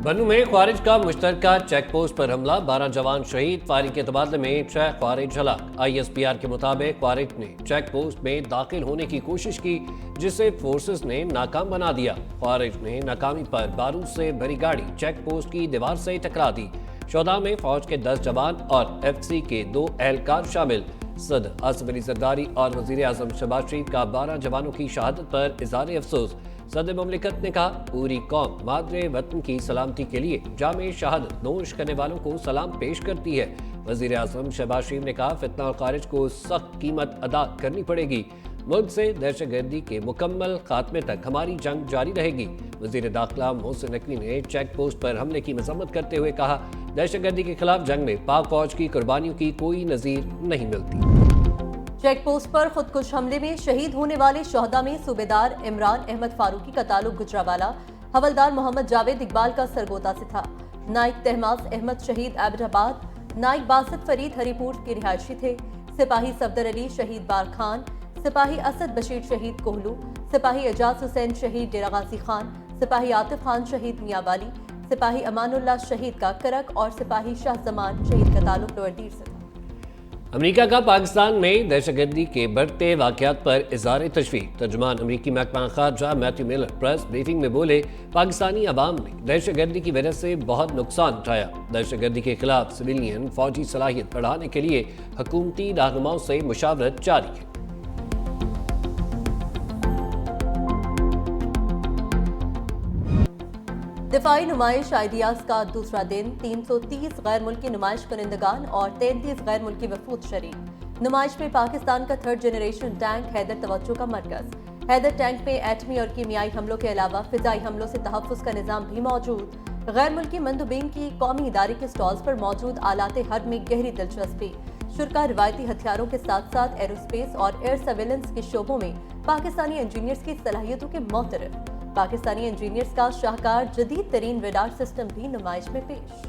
बन्नू में ख्वारिज का मुश्तरका check post पर हमला, 12 जवान शहीद, फायरिंग के तबादले में 6 ख्वारिज हलाक। ISPR के मुताबिक ख्वारिज ने चेक पोस्ट में दाखिल होने की कोशिश की, जिसे फोर्सेस ने नाकाम बना दिया। ख्वारिज ने नाकामी पर बारूद से भरी गाड़ी चेक पोस्ट की दीवार से टकरा दी। शोधा में फौज के 10 जवान और FC के 2 एहलकार शामिल। सदर आसिफ अली जरदारी और वजीर आजम शहबाज शरीफ का 12 जवानों की शहादत पर इज़हार अफसोस। सदर मुमलिकत ने कहा, पूरी कौम मादरे वतन की सलामती के लिए जामे शहादत नोश करने वालों को सलाम पेश करती है। वजीर आजम शहबाज शरीफ ने कहा, फितना और खारिज को सख्त कीमत अदा करनी पड़ेगी। मुल्क से दहशतगर्दी के मुकम्मल खात्मे तक हमारी जंग जारी रहेगी। वजीर दाखिला मोहसिन नकवी ने चेक पोस्ट पर हमले की मजम्मत करते हुए कहा, दहशतगर्दी के खिलाफ जंग में पाक फौज की कुर्बानियों की कोई नज़ीर नहीं मिलती। चेक पोस्ट पर खुदकुश हमले में शहीद होने वाले शोहदा में सूबेदार इमरान अहमद फारूकी का ताल्लुक गुजरावाला, हवलदार मोहम्मद जावेद इकबाल का सरगोदा से था। नाइक तहमास अहमद शहीद एबटाबाद, नाइक बासित फरीद हरीपुर के रिहायशी थे। सिपाही सफदर अली शहीद बार खान, सिपाही असद बशीर शहीद कोहलू, सिपाही एजाज हुसैन शहीद डेरा गाजी खान, सिपाही आतिफ खान शहीद मियावाली, सिपाही अमानुल्लाह शहीद का करक और सिपाही शाह जमान शहीद का ताल्लुक लोअरदीर से था। अमेरिका का पाकिस्तान में दहशतगर्दी के बढ़ते वाक़यात पर इज़हार तशवीश। तर्जुमान अमेरिकी महकमा ख़ारजा मैथ्यू मिलर प्रेस ब्रीफिंग में बोले, पाकिस्तानी अवाम ने दहशतगर्दी की वजह से बहुत नुकसान उठाया। दहशतगर्दी के खिलाफ सिविलियन फौजी सलाहियत बढ़ाने के लिए हुकूमती रहनुमाओं से मुशावरत जारी है। दिफाई नुमाइश आइडियाज का दूसरा दिन, 330 गैर मुल्की नुमाइश कुनिंदगान और 33 गैर मुल्की वफूद शरीक। नुमाइश में पाकिस्तान का 3rd जनरेशन टैंक हैदर तवज्जो का मरकज। हैदर टैंक में एटमी और कीमियाई हमलों के अलावा फिजाई हमलों से तहफ़्फ़ुज़ का निज़ाम भी मौजूद। गैर मुल्की मंदुबीन की कौमी इदारे के स्टॉल्स पर मौजूद आलात हर्ब में गहरी दिलचस्पी। शुरका रिवायती हथियारों के साथ साथ एरोस्पेस और एयर सर्वेलेंस के शोबों में पाकिस्तानी इंजीनियर्स की सलाहियतों के मोतरफ। पाकिस्तानी इंजीनियर्स का शाहकार जदीद तरीन रेडार सिस्टम भी नुमाइश में पेश।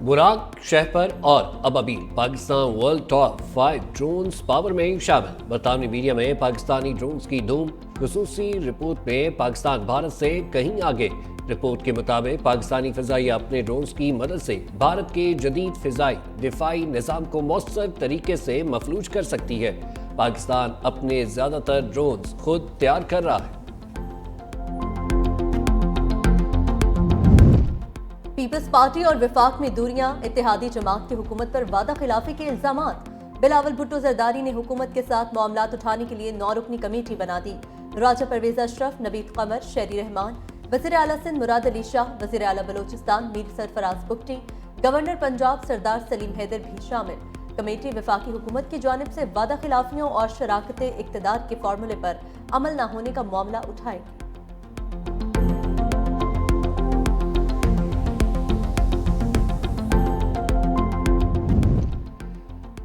बुराक, शहपर और Ababeel Pakistan world top 5 drones power में शामिल। बरतानवी मीडिया में पाकिस्तानी ड्रोन्स की धूम। खुसूसी रिपोर्ट में पाकिस्तान भारत से कहीं आगे। रिपोर्ट के मुताबिक पाकिस्तानी फिजाइया अपने ड्रोन्स की मदद से भारत के जदीद फिजाई दिफाई निज़ाम को मौसर तरीके से मफलूज कर सकती है। पाकिस्तान अपने ज़्यादातर ड्रोन्स खुद तैयार कर रहा है। पीपल्स पार्टी और विफाक में दूरियां, इत्तेहादी जमात की हुकूमत पर वादा खिलाफी के इल्जामात। बिलावल भुट्टो जरदारी ने हुकूमत के साथ मामलात उठाने के लिए 9 रुकनी कमेटी बना दी। राजा परवेज अशरफ, नवीद कमर, शेरी रहमान, वज़ीर आला सिंध मुराद अली शाह, वज़ीर आला बलोचिस्तान मीर सरफराज बुगटी, गवर्नर पंजाब सरदार सलीम हैदर भी शामिल। कमेटी वफाकी हुकूमत की जानिब से वादा खिलाफियों और शराकत इक़्तिदार के फार्मूले पर अमल न होने का मामला उठाएगी।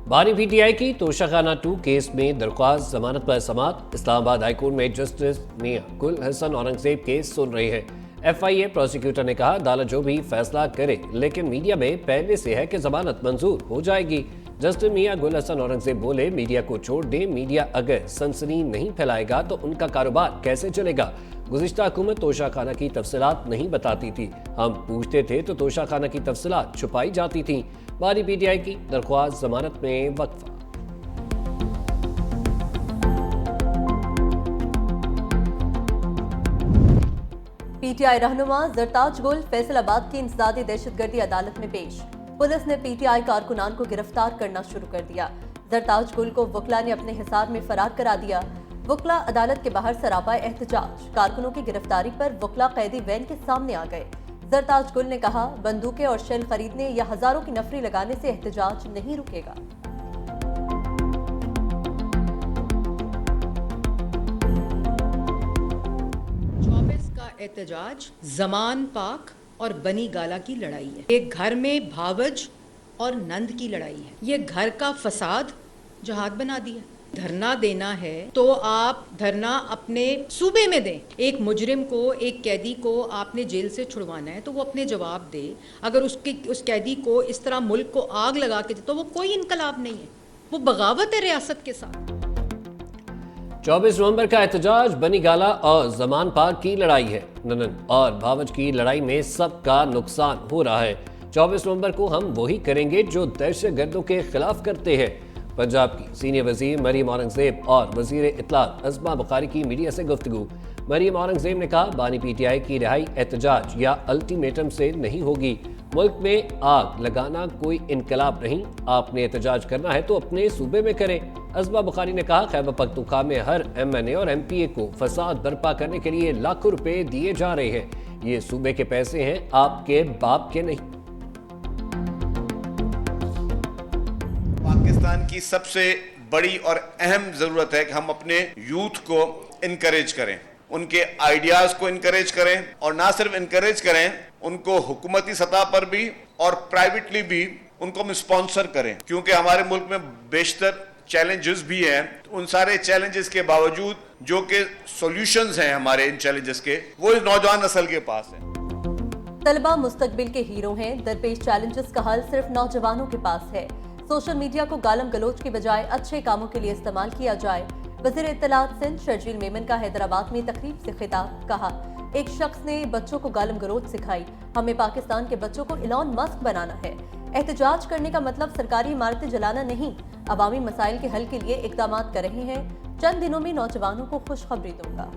बानी PTI की तोशाखाना 2 केस में दरख्वास्त जमानत पर समाअत। इस्लामाबाद हाईकोर्ट में जस्टिस मियां गुल हसन औरंगजेब केस सुन रही है। FIA प्रोसिक्यूटर ने कहा, अदालत जो भी फैसला करे, लेकिन मीडिया में पहले से है कि जमानत मंजूर हो जाएगी। जस्टिस मियां गुल हसन औरंगजेब बोले, मीडिया को छोड़ दें, मीडिया अगर सनसनी नहीं फैलाएगा तो उनका कारोबार कैसे चलेगा। गुज़िश्ता हुकूमत तोशाखाना की तफसीलात नहीं बताती थी, हम पूछते थे तो तोशाखाना की तफसीलात छुपाई जाती थी। बानी PTI की दरख्वास्त जमानत में वक्फा। PTI रहनुमा जरताज गुल फैसलाबाद की इंसदादी दहशतगर्दी अदालत में पेश। पुलिस ने PTI कारकुनान को गिरफ्तार करना शुरू कर दिया। जरताज गुल को वकला ने अपने हिसार में फरार करा दिया। वकला अदालत के बाहर सरापा एहतजाज। कारकुनों की गिरफ्तारी पर वकला कैदी वैन के सामने आ गए। जरताज गुल ने कहा, बंदूकें और शेल खरीदने या हजारों की नफरी लगाने से एहतजाज नहीं रुकेगा। का एहतजाज जमान पाक और बनी गाला की लड़ाई है। ये घर में भावज और नंद की लड़ाई है। ये घर का फसाद जहाद बना दिया। धरना देना है तो आप धरना अपने सूबे में दें। एक मुजरिम को, एक कैदी को आपने जेल से छुड़वाना है तो वो अपने जवाब दे। अगर उस कैदी को इस तरह मुल्क को आग लगा के दे तो वो कोई इनकलाब नहीं है, वो बगावत है रियासत के साथ। 24 नवंबर का एहतजाज बनी गाला और जमान पाक की लड़ाई है। ननन और भावज की लड़ाई में सबका नुकसान हो रहा है। 24 नवंबर को हम वही करेंगे जो दहशतगर्दों के खिलाफ करते हैं। पंजाब की सीनियर वजीर मरियम औरंगजेब और वजीर इत्तलात अज़मा बुखारी की मीडिया से गुफ्तगू। मरियम औरंगजेब ने कहा, बानी पीटीआई की रिहाई एहतजाज या अल्टीमेटम से नहीं होगी। मुल्क में आग लगाना कोई इनकलाब नहीं। आपने एहतजाज करना है तो अपने सूबे में करें। अज़मा बुखारी ने कहा, खैबर पख्तूनख्वा में हर MNA और MPA को फसाद बर्पा करने के लिए लाखों रुपए दिए जा रहे हैं। ये सूबे के पैसे हैं, आपके बाप के नहीं। पाकिस्तान की सबसे बड़ी और अहम जरूरत है कि हम अपने यूथ को इनकरेज करें, उनके आइडियाज को इनकरेज करें, और ना सिर्फ इनकरेज करें, उनको हुकूमती सतह पर भी और प्राइवेटली भी उनको हम स्पॉन्सर करें, क्योंकि हमारे मुल्क में बेशतर चैलेंजेस भी हैं। उन सारे चैलेंजेस के बावजूद जो कि सॉल्यूशंस हैं हमारे इन चैलेंजेस के, वो इस नौजवान नस्ल के पास हैं। तलबा मुस्तकबिल के हीरो हैं। दरपेश चैलेंजेस का हल सिर्फ नौजवानों के पास है। सोशल मीडिया को गालम गलोच की बजाय अच्छे कामों के लिए इस्तेमाल किया जाए। वज़ीर इत्तलात सिंध शर्जील मेमन का हैदराबाद में तकरीब से खिताब। कहा, एक शख्स ने बच्चों को गालम गलोच सिखाई। हमें पाकिस्तान के बच्चों को इलॉन मस्क बनाना है। एहतजाज करने का मतलब सरकारी इमारतें जलाना नहीं, अवामी मसाइल के हल के लिए इक़दामात कर रहे हैं। चंद दिनों में नौजवानों को खुशखबरी दूंगा।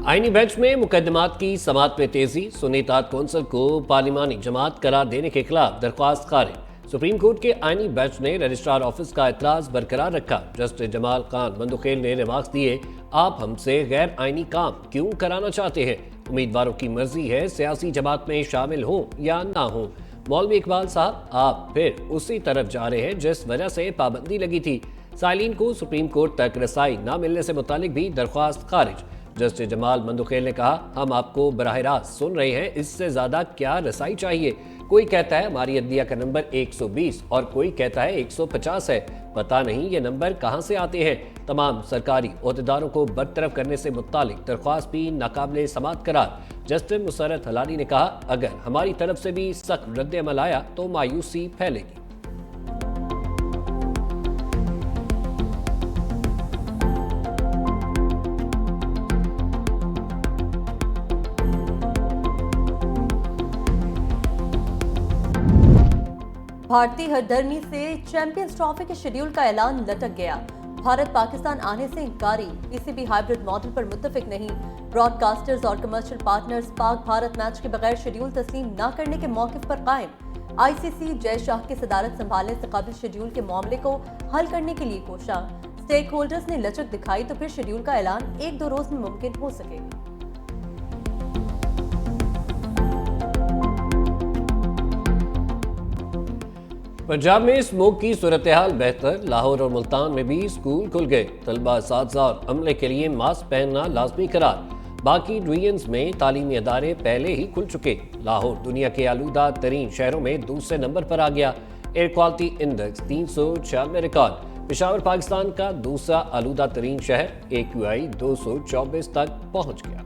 आईनी बेंच में मुकदमात की समाअत में तेजी। सुन्नी इत्तेहाद कौंसिल को पार्लिमानी जमात करार देने के खिलाफ दरख्वास्त खारिज। सुप्रीम कोर्ट के आईनी बेंच ने रजिस्ट्रार ऑफिस का एतराज बरकरार रखा। जस्टिस जमाल खान मंदुखेल ने रिमार्क्स दिए, आप हमसे गैर आईनी काम क्यों कराना चाहते हैं? उम्मीदवारों की मर्जी है सियासी जमात में शामिल हों या ना हों। मौलवी इकबाल साहब, आप फिर उसी तरफ जा रहे हैं जिस वजह से पाबंदी लगी थी। साइलिन को सुप्रीम कोर्ट तक रसाई न मिलने से मुतालिक भी दरख्वास्त खारिज। जस्टिस जमाल मंदुखेल ने कहा, हम आपको बराह रास्त सुन रहे हैं, इससे ज्यादा क्या रसाई चाहिए? कोई कहता है हमारी अदलिया का नंबर 120 और कोई कहता है 150 है। पता नहीं ये नंबर कहां से आते हैं। तमाम सरकारी ओहदेदारों को बरतरफ करने से मुत्तालिक दरख्वास्त भी नाकाबिले समाअत करार। जस्टिस मुसर्रत हलाली ने कहा, अगर हमारी तरफ से भी सख्त रद्द अमल आया तो मायूसी फैलेगी। भारतीय हरदर्मी से चैंपियंस ट्रॉफी के शेड्यूल का ऐलान लटक गया। भारत पाकिस्तान आने से इंकारी। पीसीबी हाइब्रिड मॉडल पर मुत्तफिक नहीं। ब्रॉडकास्टर्स और commercial partners Pak Bharat match के बगैर शेड्यूल तस्लीम न करने के मौक़िफ़ पर कायम। आईसीसी जय शाह की सदारत संभालने से कबल शेड्यूल के मामले को हल करने के लिए कोशा। स्टेक होल्डर्स ने लचक दिखाई तो फिर शेड्यूल का ऐलान 1-2 रोज में मुमकिन हो सकेगा। पंजाब में स्मोक की सूरत हाल बेहतर। लाहौर और मुल्तान में भी स्कूल खुल गए। तलबा, असातिज़ा और अमले के लिए मास्क पहनना लाजमी करार। बाकी डिवीजन्स में तालीमी अदारे पहले ही खुल चुके। लाहौर दुनिया के आलूदा तरीन शहरों में दूसरे नंबर पर आ गया। Air quality index 396 record. Peshawar Pakistan का दूसरा आलूदा तरीन शहर। AQI 224 तक पहुंच गया।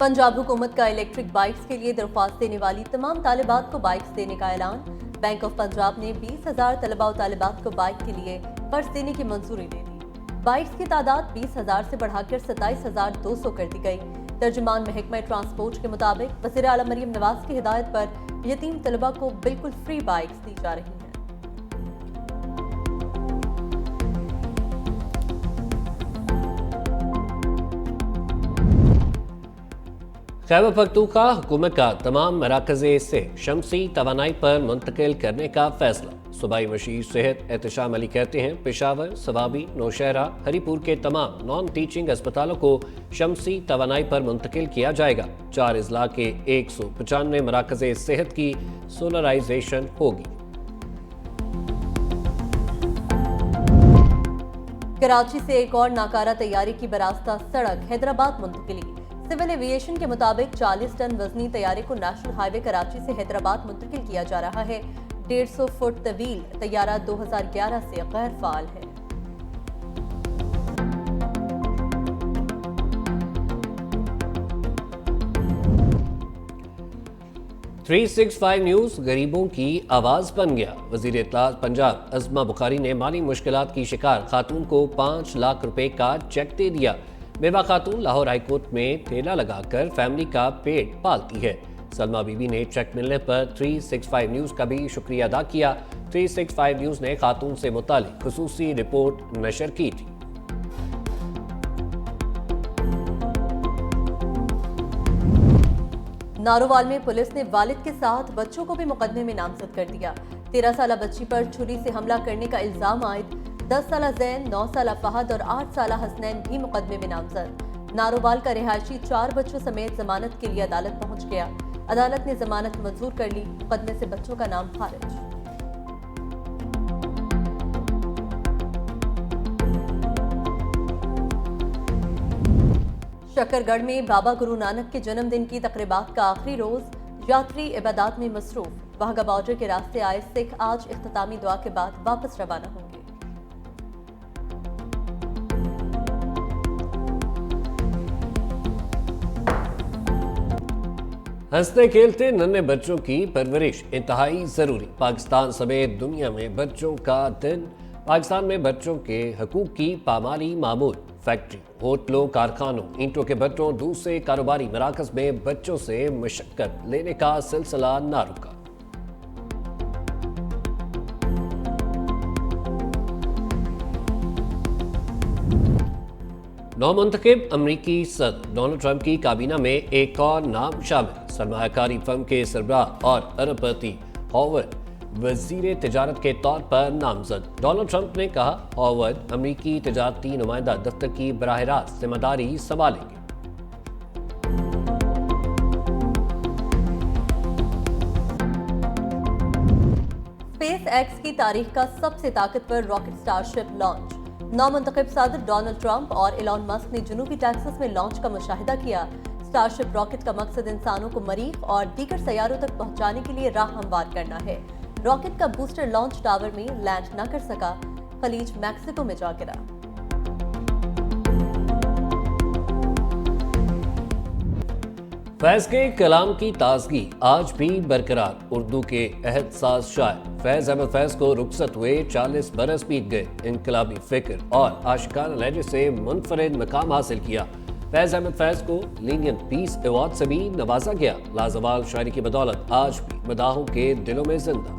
पंजाब हुकूमत का इलेक्ट्रिक बाइक्स के लिए दरख्वास्त देने वाली तमाम तालिबात को बाइक्स देने का ऐलान। बैंक ऑफ पंजाब ने 20,000 तलबा और तालिबात को बाइक के लिए कर्ज देने की मंजूरी दे दी। बाइक्स की तादाद 20,000 से बढ़ाकर 27,200 कर दी गई। तर्जुमान महकमा ट्रांसपोर्ट के मुताबिक वज़ीर आला मरियम नवाज की हिदायत पर यतीम तलबा को बिल्कुल फ्री बाइक्स दी जा रही हैं। खैबर पख्तूनख्वा हुकूमत का तमाम मराकज़े से शमसी तवानाई पर मुंतकिल करने का फैसला। सूबाई वज़ीर सेहत एहतशाम अली कहते हैं, पेशावर, सवाबी, नौशहरा, हरीपुर के तमाम नॉन टीचिंग अस्पतालों को शमसी तवानाई पर मुंतकिल किया जाएगा। 4 अजला के 195 मराकज़े सेहत की सोलराइजेशन होगी। कराची से एक और नाकारा तैयारी की बरास्ता सड़क हैदराबाद मुंतकिली। सिविल एविएशन के मुताबिक 40 टन वजनी तैयारे को नेशनल हाईवे कराची से हैदराबाद मुंतकिल किया जा रहा है। 150 फुट तवील तैयारा 2011 से गैर फाल है। 365 न्यूज गरीबों की आवाज बन गया। वजीर इत्तलात पंजाब अज़मा बुखारी ने माली मुश्किलात की शिकार खातून को 5 लाख रुपए का चेक दे दिया। बेवा खातून लाहौर हाईकोर्ट में ठेला लगाकर फैमिली का पेट पालती है। सलमा बीबी ने चेक मिलने पर 365 न्यूज का भी शुक्रिया अदा किया। 365 न्यूज ने खातून से मुतालिक खुसूसी रिपोर्ट नशर की थी। नारोवाल में पुलिस ने वालिद के साथ बच्चों को भी मुकदमे में नामजद कर दिया। 13 साला बच्ची पर छुरी से हमला करने का इल्जाम आयद 10 साला जैन, 9 साला फहद और 8 साला हसनैन भी मुकदमे में नामजद। नारोवाल का रिहायशी 4 बच्चों समेत जमानत के लिए अदालत पहुंच गया। अदालत ने जमानत मंजूर कर ली। मुकदमे से बच्चों का नाम खारिज। शकरगढ़ में बाबा गुरु नानक के जन्मदिन की तकरीबात का आखिरी रोज यात्री इबादत में मसरूफ। वाघा बॉर्डर के रास्ते आए सिख आज इख्तितामी दुआ के बाद वापस रवाना होंगे। हंसते खेलते नन्हे बच्चों की परवरिश इंतहाई जरूरी। पाकिस्तान समेत दुनिया में बच्चों का दिन। पाकिस्तान में बच्चों के हकूक की पामाली मामूल। फैक्ट्री, होटलों, कारखानों, ईंटों के भट्टों, दूसरे कारोबारी मराकज में बच्चों से मशक्कत लेने का सिलसिला ना रुका। नौमुंतखब अमरीकी सदर डोनाल्ड ट्रंप की काबीना में एक और नाम शामिल। सरमायाकारी फर्म के सरबराह और अरबपति हॉवर्ड वजीर तिजारत के तौर पर नामजद। डोनाल्ड ट्रंप ने कहा, हॉवर्ड अमरीकी तिजारती नुमाइंदा दफ्तर की बराह रास्त जिम्मेदारी संभालेंगे। स्पेस एक्स की तारीख का सबसे ताकतवर रॉकेट स्टारशिप लॉन्च। नौमुंतखब सदर डोनाल्ड ट्रंप और एलॉन मस्क ने जनूबी टेक्सास में लॉन्च का मुशाहिदा किया। स्टारशिप रॉकेट का मकसद इंसानों को मरीख और दीगर सैयारों तक पहुंचाने के लिए राह हमवार करना है। रॉकेट का बूस्टर लॉन्च टावर में लैंड न कर सका, खलीज मैक्सिको में जा गिरा। फैज के कलाम की ताजगी आज भी बरकरार। उर्दू के अहदसाज शायर फैज अहमद फैज को रुखसत हुए 40 बरस बीत गए। इनकलाबी फिक्र और आशिकाना लहजे से मुनफरिद मकाम हासिल किया। फैज अहमद फैज को लीनियंट पीस अवार्ड से भी नवाजा गया। लाजवाल शायरी की बदौलत आज भी मदाहों के दिलों में जिंदा।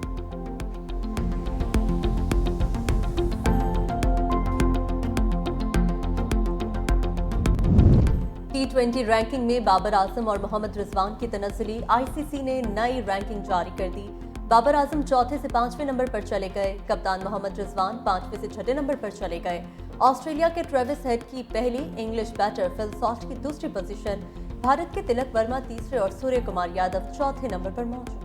T20 रैंकिंग में बाबर आजम और मोहम्मद रिजवान की तनज़्ज़ुली। आईसीसी ने नई रैंकिंग जारी कर दी। बाबर आजम चौथे से 5वें नंबर पर चले गए। कप्तान मोहम्मद रिजवान 5वें से 6ठे नंबर पर चले गए। ऑस्ट्रेलिया के ट्रेविस हेड की पहली, इंग्लिश बैटर फिल सॉल्ट की दूसरी पोजीशन, भारत के तिलक वर्मा तीसरे और सूर्य कुमार यादव चौथे नंबर पर मौजूद।